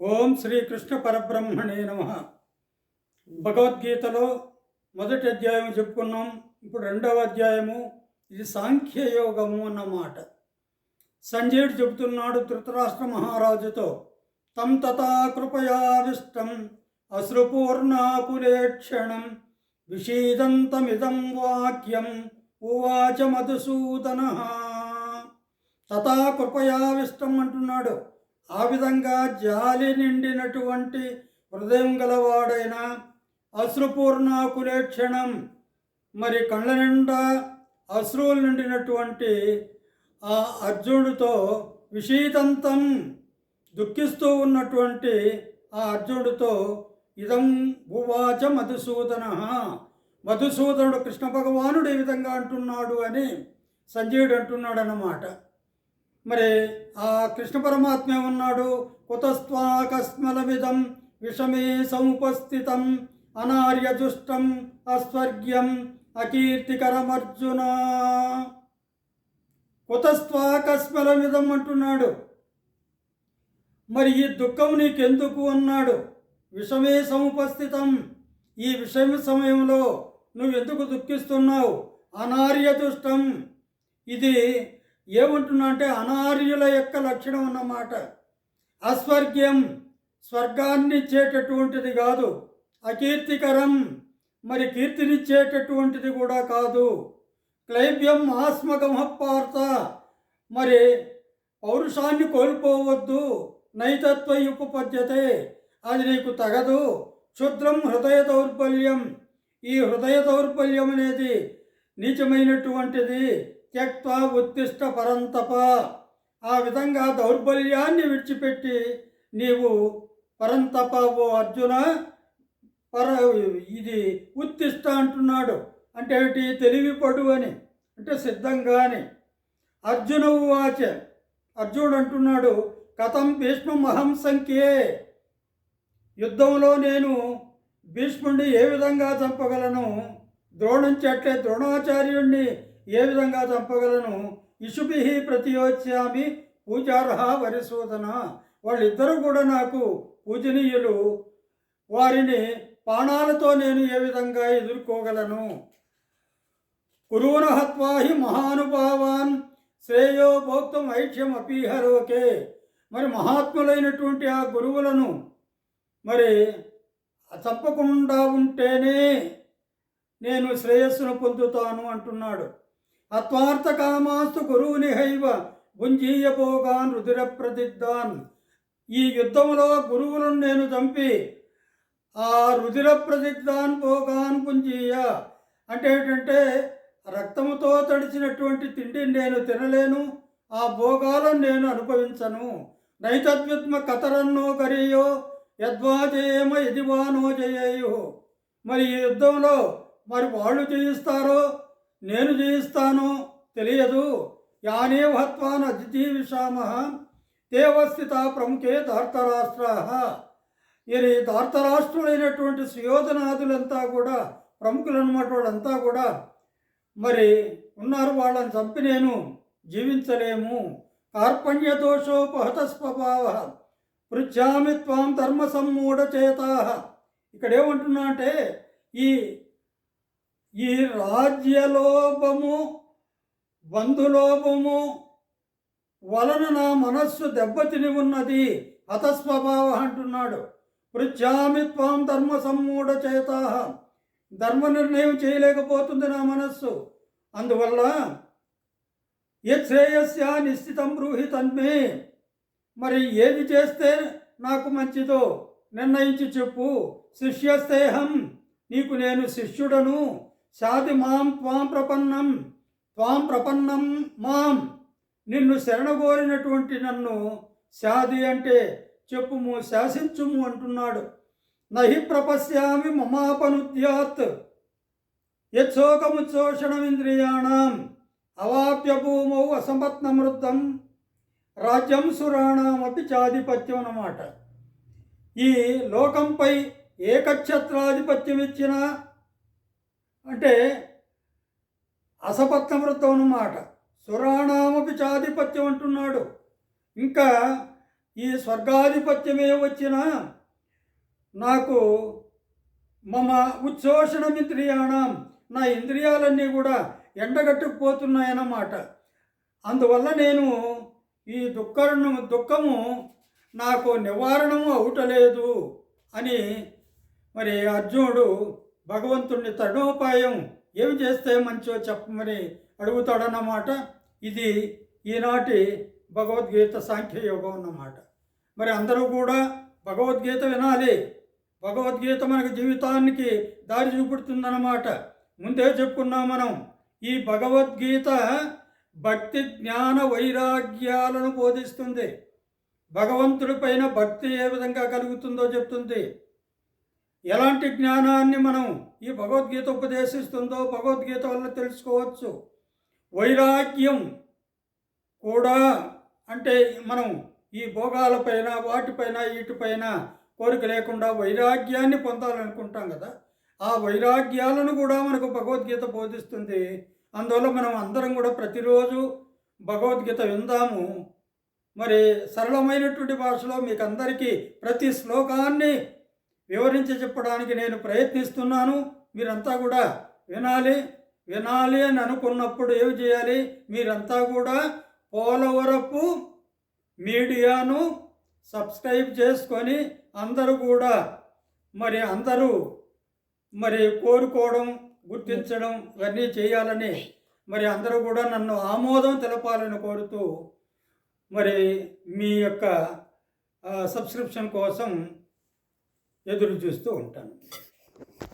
ఓం శ్రీ కృష్ణ పరబ్రహ్మణే నమః. భగవద్గీతలో మొదటి అధ్యాయం చెప్పుకున్నాం. ఇప్పుడు రెండవ అధ్యాయము. ఇది సాంఖ్యయోగము అన్నమాట. సంజయుడు చెబుతున్నాడు ధృతరాష్ట్ర మహారాజుతో, తం తథా కృపయావిష్టం అశ్రుపూర్ణాకులేక్షణం విషీదంతమిదం వాక్యం ఉవాచ మధుసూదన. తథా కృపయావిష్టం అంటున్నాడు. ఆ విధంగా జాలి నిండినటువంటి హృదయం గలవాడైన అశ్రుపూర్ణాకులేక్షణం, మరి కళ్ళ నిండా అశ్రువులు నిండినటువంటి ఆ అర్జునుడితో, విషీదంతం దుఃఖిస్తూ ఉన్నటువంటి ఆ అర్జునుడితో, ఇదం ఉవాచ మధుసూదన, మధుసూదనుడు కృష్ణ భగవానుడు ఈ విధంగా అంటున్నాడు అని సంజయుడు అంటున్నాడు అన్నమాట. మరి ఆ కృష్ణ పరమాత్మ ఉన్నాడు, కుతస్త్వాకస్మలమిదం విషమే సముపస్థితం అనార్యదుష్టం అస్వర్గ్యం అకీర్తికరమర్జున. కుతస్త్వాకస్మలమిదం అంటున్నాడు. మరి ఈ దుఃఖం నీకెందుకు అన్నాడు. విషమే సముపస్థితం, ఈ విషమ సమయంలో నువ్వెందుకు దుఃఖిస్తున్నావు. అనార్యదుష్టం, ఇది ఏమంటున్నా అంటే అనార్యుల యొక్క లక్షణం అన్నమాట. అస్వర్గ్యం, స్వర్గాన్ని ఇచ్చేటటువంటిది కాదు. అకీర్తికరం, మరి కీర్తినిచ్చేటటువంటిది కూడా కాదు. క్లైబ్యం ఆస్మగమపార్త, మరి పౌరుషాన్ని కోల్పోవద్దు. నైతత్వ ఉపపద్యతే, అది నీకు తగదు. క్షుద్రం హృదయ దౌర్బల్యం, ఈ హృదయ దౌర్బల్యం అనేది నీచమైనటువంటిది. త్యక్త్వా ఉత్తిష్ట పరంతప, ఆ విధంగా దౌర్బల్యాన్ని విడిచిపెట్టి నీవు పరంతప ఓ అర్జున ఇది ఉత్తిష్ట అంటున్నాడు. అంటే ఏమిటి? తెలివిపడు అని, అంటే సిద్ధంగా అని. అర్జున ఉవాచ, అర్జునుడు అంటున్నాడు, కథం భీష్మం అహం సంఖ్యే, యుద్ధంలో నేను భీష్ముడిని ఏ విధంగా చంపగలను. ద్రోణం చెట్లే ద్రోణాచార్యుడిని ఏ విధంగా చంపగలను. ఇషుభి ప్రతియోచ్యామి పూజార్హ వరిసూదన, వాళ్ళిద్దరూ కూడా నాకు పూజనీయులు. వారిని బాణాలతో నేను ఏ విధంగా ఎదుర్కోగలను. కురూన హత్వా హి మహానుభావాన్ శ్రేయో భోక్తం ఐక్ష్యం అపీహలోకే, మరి మహాత్ములైనటువంటి ఆ గురువులను మరి చంపకుండా ఉంటేనే నేను శ్రేయస్సును పొందుతాను అంటున్నాడు. అత్వార్థకామాస్తు గురువునిహైవ భుంజీయ భోగాన్ రుధిర ప్రదిగ్ధాన్, ఈ యుద్ధంలో గురువులను నేను చంపి ఆ రుధిర ప్రదిగ్ధాన్ భోగాన్ పుంజీయ, అంటే ఏంటంటే రక్తముతో తడిచినటువంటి తిండిని నేను తినలేను, ఆ భోగాలను నేను అనుభవించను. నైతద్విద్మ కతరన్నో కరియో యద్వా జయేమ యదివానో జయేయు, మరి ఈ యుద్ధంలో మరి వాళ్ళు జయిస్తారో నేను జయిస్తానో తెలియదు. యానే హత్వాన్ అజిజీవిషామః తేవస్థిత ప్రముఖే ధార్తరాష్ట్రా, ఇది ధార్తరాష్ట్రులైనటువంటి సుయోధనాదులంతా కూడా ప్రముఖులన్నమాట. వాళ్ళంతా కూడా మరి ఉన్నారు, వాళ్ళని చంపి నేను జీవించలేము. కార్పణ్య దోషోపహత స్వభావ పృచ్ఛామి త్వాం ధర్మ సమ్మూఢచేతా, ఇక్కడేమంటున్నా అంటే ఈ రాజ్యలోభము బంధులోభము వలన నా మనస్సు దెబ్బతిని ఉన్నది. హతస్వభావ అంటున్నాడు. పృచ్ఛామి త్వాం ధర్మ సమ్మూఢచేతా, ధర్మ నిర్ణయం చేయలేకపోతుంది నా మనస్సు. అందువల్ల యశ్రేయస్య నిశ్చితం బ్రూహి తన్మే, మరి ఏది చేస్తే నాకు మంచిదో నిర్ణయించి చెప్పు. శిష్యస్తేహం, నీకు నేను శిష్యుడను. శాది మాం త్వాం ప్రపన్నం, త్వాం ప్రపన్నం మాం, నిన్ను శరణగోరినటువంటి నన్ను శాది అంటే చెప్పుము, శాసించుము అంటున్నాడు. నహి ప్రపశ్యామి మమాపనుద్యాత్ యత్సోకముచ్చోషణమింద్రియాణం అవాప్య భూమౌ అసంపత్నమృద్ధం రాజ్యం సురాణమపి చాధిపత్యం అన్నమాట. ఈ లోకంపై ఏకఛత్రాధిపత్యం ఇచ్చిన అంటే అసపత్నమృద్ధం అన్నమాట. సురాణమపి చాధిపత్యం అంటున్నాడు. ఇంకా ఈ స్వర్గాధిపత్యమే వచ్చిన నాకు మమ ఉచ్ఛోషణమింద్రియాణం, నా ఇంద్రియాలన్నీ కూడా ఎండగట్టుకుపోతున్నాయన్నమాట. అందువల్ల నేను ఈ దుఃఖము నాకు నివారణము అవుటలేదు అని మరి అర్జునుడు భగవంతుడిని తరుణోపాయం ఏమి చేస్తే మంచో చెప్పమని అడుగుతాడన్నమాట. ఇది ఈనాటి భగవద్గీత సాంఖ్యయోగం అన్నమాట. మరి అందరూ కూడా భగవద్గీత వినాలి. భగవద్గీత మనకు జీవితానికి దారి చూపుతుందన్నమాట. ముందే చెప్పుకున్నాం మనం. ఈ భగవద్గీత భక్తి జ్ఞాన వైరాగ్యాలను బోధిస్తుంది. భగవంతుడి పైన భక్తి ఏ విధంగా కలుగుతుందో చెప్తుంది. ఎలాంటి జ్ఞానాన్ని మనం ఈ భగవద్గీత ఉపదేశిస్తుందో భగవద్గీత వల్ల తెలుసుకోవచ్చు. వైరాగ్యం కూడా అంటే మనం ఈ భోగాలపైన వాటిపైన వీటిపైన కోరిక లేకుండా వైరాగ్యాన్ని పొందాలనుకుంటాం కదా, ఆ వైరాగ్యాలను కూడా మనకు భగవద్గీత బోధిస్తుంది. అందువల్ల మనం అందరం కూడా ప్రతిరోజు భగవద్గీత విందాము. మరి సరళమైనటువంటి భాషలో మీకు అందరికీ ప్రతి శ్లోకాన్ని వివరించి చెప్పడానికి నేను ప్రయత్నిస్తున్నాను. మీరంతా కూడా వినాలి అని అనుకున్నప్పుడు ఏమి చేయాలి? మీరంతా కూడా పోలవరపు మీడియాను సబ్స్క్రైబ్ చేసుకొని అందరూ కూడా అందరూ కోరుకోవడం, గుర్తించడం ఇవన్నీ చేయాలని అందరూ కూడా నన్ను ఆమోదం తెలపాలని కోరుతూ మీ యొక్క సబ్స్క్రిప్షన్ కోసం ఎదురు చూస్తూ ఉంటాను.